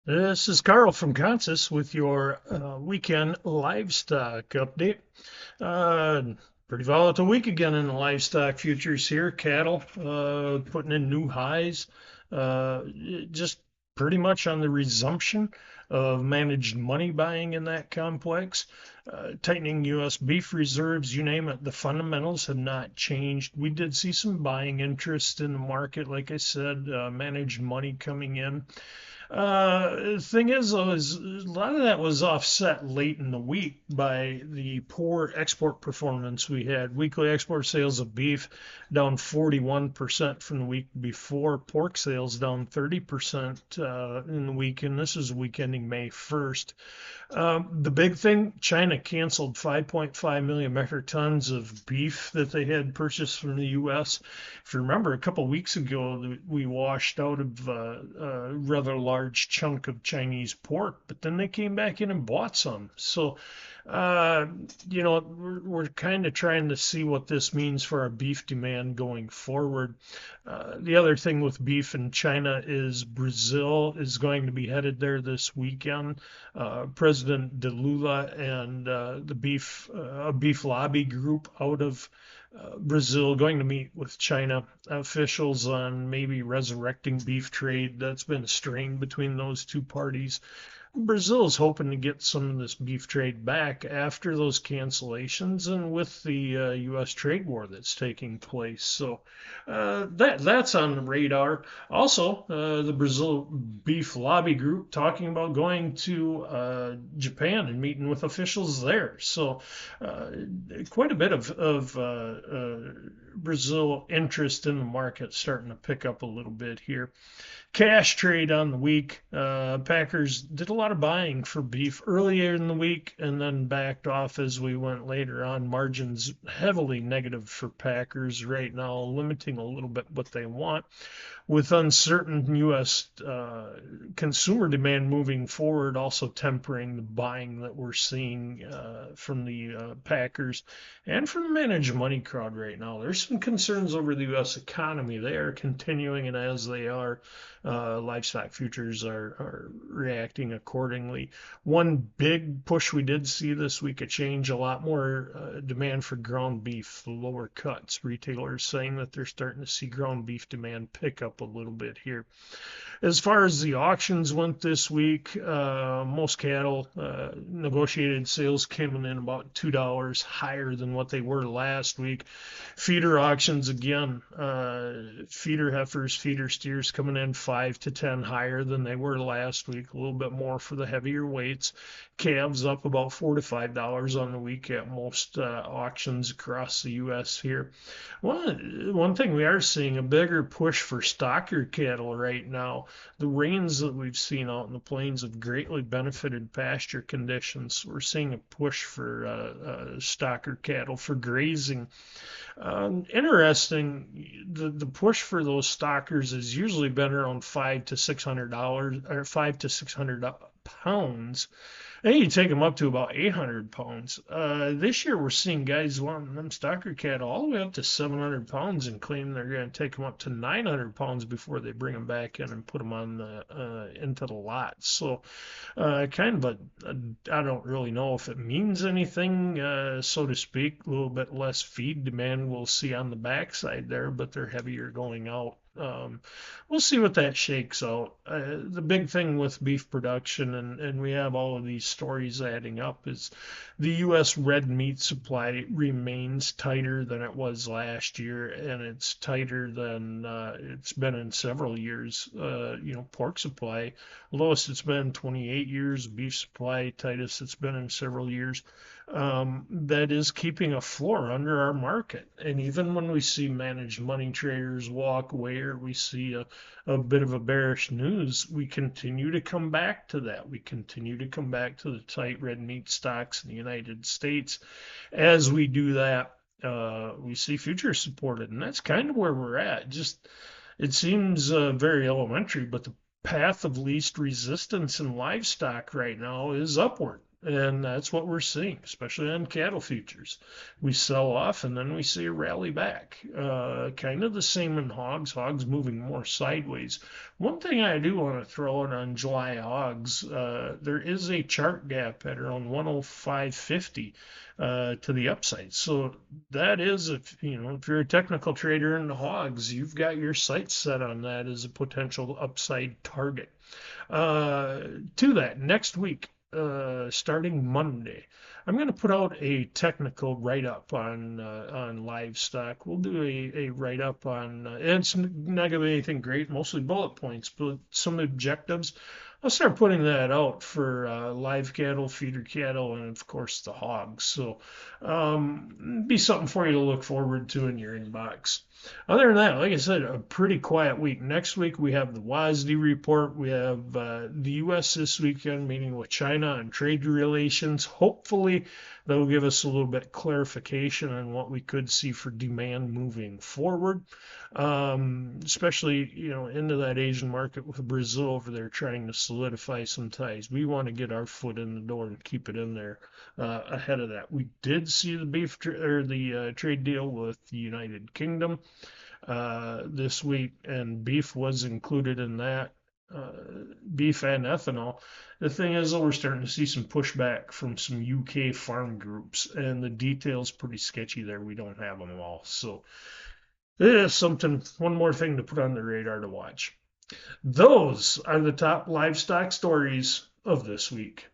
This is Carl from Kansas with your weekend livestock update. Uh, Pretty volatile week again in the livestock futures here. Cattle putting in new highs, just pretty much on the resumption of managed money buying in that complex. Tightening U.S. beef reserves, you name it, the fundamentals have not changed. We did see some buying interest in the market, like I said, managed money coming in. Thing is, though, is a lot of that was offset late in the week by the poor export performance we had. Weekly export sales of beef down 41% from the week before. Pork sales down 30% in the week, and this is week ending May 1st. The big thing, China canceled 5.5 million metric tons of beef that they had purchased from the U.S. If you remember, a couple of weeks ago, we washed out of a rather large chunk of Chinese pork, but then they came back in and bought some. So, uh, we're kind of trying to see what this means for our beef demand going forward. The other thing with beef in China is Brazil is going to be headed there this weekend. President Lula and a beef lobby group out of Brazil going to meet with China officials on maybe resurrecting beef trade that's been strained between those two parties. Brazil is hoping to get some of this beef trade back after those cancellations and with the U.S. trade war that's taking place. So that's on the radar. Also, the Brazil Beef Lobby Group talking about going to Japan and meeting with officials there. So uh, quite a bit of Brazil interest in the market starting to pick up a little bit here. Cash trade on the week. Packers did a lot of buying for beef earlier in the week and then backed off as we went later on. Margins heavily negative for Packers right now, limiting a little bit what they want. With uncertain U.S. Consumer demand moving forward, also tempering the buying that we're seeing from the Packers and from the managed money crowd right now. There's some concerns over the U.S. economy. They are continuing, and as they are, livestock futures are reacting accordingly. One big push we did see this week, a change, a lot more demand for ground beef, the lower cuts. Retailers saying that they're starting to see ground beef demand pick up a little bit here. As far as the auctions went this week, most cattle negotiated sales came in about $2 higher than what they were last week. Feeder auctions again, feeder heifers, feeder steers coming in 5 to 10 higher than they were last week. A little bit more for the heavier weights. Calves up about $4 to $5 on the week at most auctions across the U.S. here. One thing we are seeing a bigger push for stocker cattle right now. The rains that we've seen out in the plains have greatly benefited pasture conditions. We're seeing a push for stocker cattle for grazing. Interesting. The push for those stockers has usually been around $500 to $600 or £500 to £600. And you take them up to about 800 pounds. This year we're seeing guys wanting them stocker cattle all the way up to 700 pounds and claim they're going to take them up to 900 pounds before they bring them back in and put them on into the lot. So kind of I don't really know if it means anything, so to speak. A little bit less feed demand we'll see on the backside there, but they're heavier going out. We'll see what that shakes out. The big thing with beef production, and we have all of these stories adding up, is the U.S. red meat supply remains tighter than it was last year, and it's tighter than it's been in several years. Pork supply, lowest it's been in 28 years, beef supply, tightest it's been in several years. That is keeping a floor under our market. And even when we see managed money traders walk away or we see a bit of a bearish news, we continue to come back to that. We continue to come back to the tight red meat stocks in the United States. As we do that, we see futures supported, and that's kind of where we're at. Just it seems very elementary, but the path of least resistance in livestock right now is upward. And that's what we're seeing, especially on cattle futures. We sell off and then we see a rally back. Kind of the same in hogs. Hogs moving more sideways. One thing I do want to throw in on July hogs, there is a chart gap at around 105.50 to the upside. So that is, if you're a technical trader in the hogs, you've got your sights set on that as a potential upside target. Uh, to that, next week, starting Monday, I'm going to put out a technical write-up on livestock. We'll do a write-up on, it's not going to be anything great, mostly bullet points, but some objectives. I'll start putting that out for live cattle, feeder cattle, and of course the hogs. So, be something for you to look forward to in your inbox. Other than that, like I said, a pretty quiet week. Next week we have the WASD report. We have the U.S. this weekend meeting with China on trade relations. Hopefully, that will give us a little bit of clarification on what we could see for demand moving forward, especially into that Asian market with Brazil over there trying to solidify some ties. We want to get our foot in the door and keep it in there ahead of that. We did see the the trade deal with the United Kingdom this week, and beef was included in that. Uh, Beef and ethanol. The thing is, though, we're starting to see some pushback from some UK farm groups, and the details pretty sketchy there. We don't have them all, so it is something. One more thing to put on the radar to watch. Those are the top livestock stories of this week.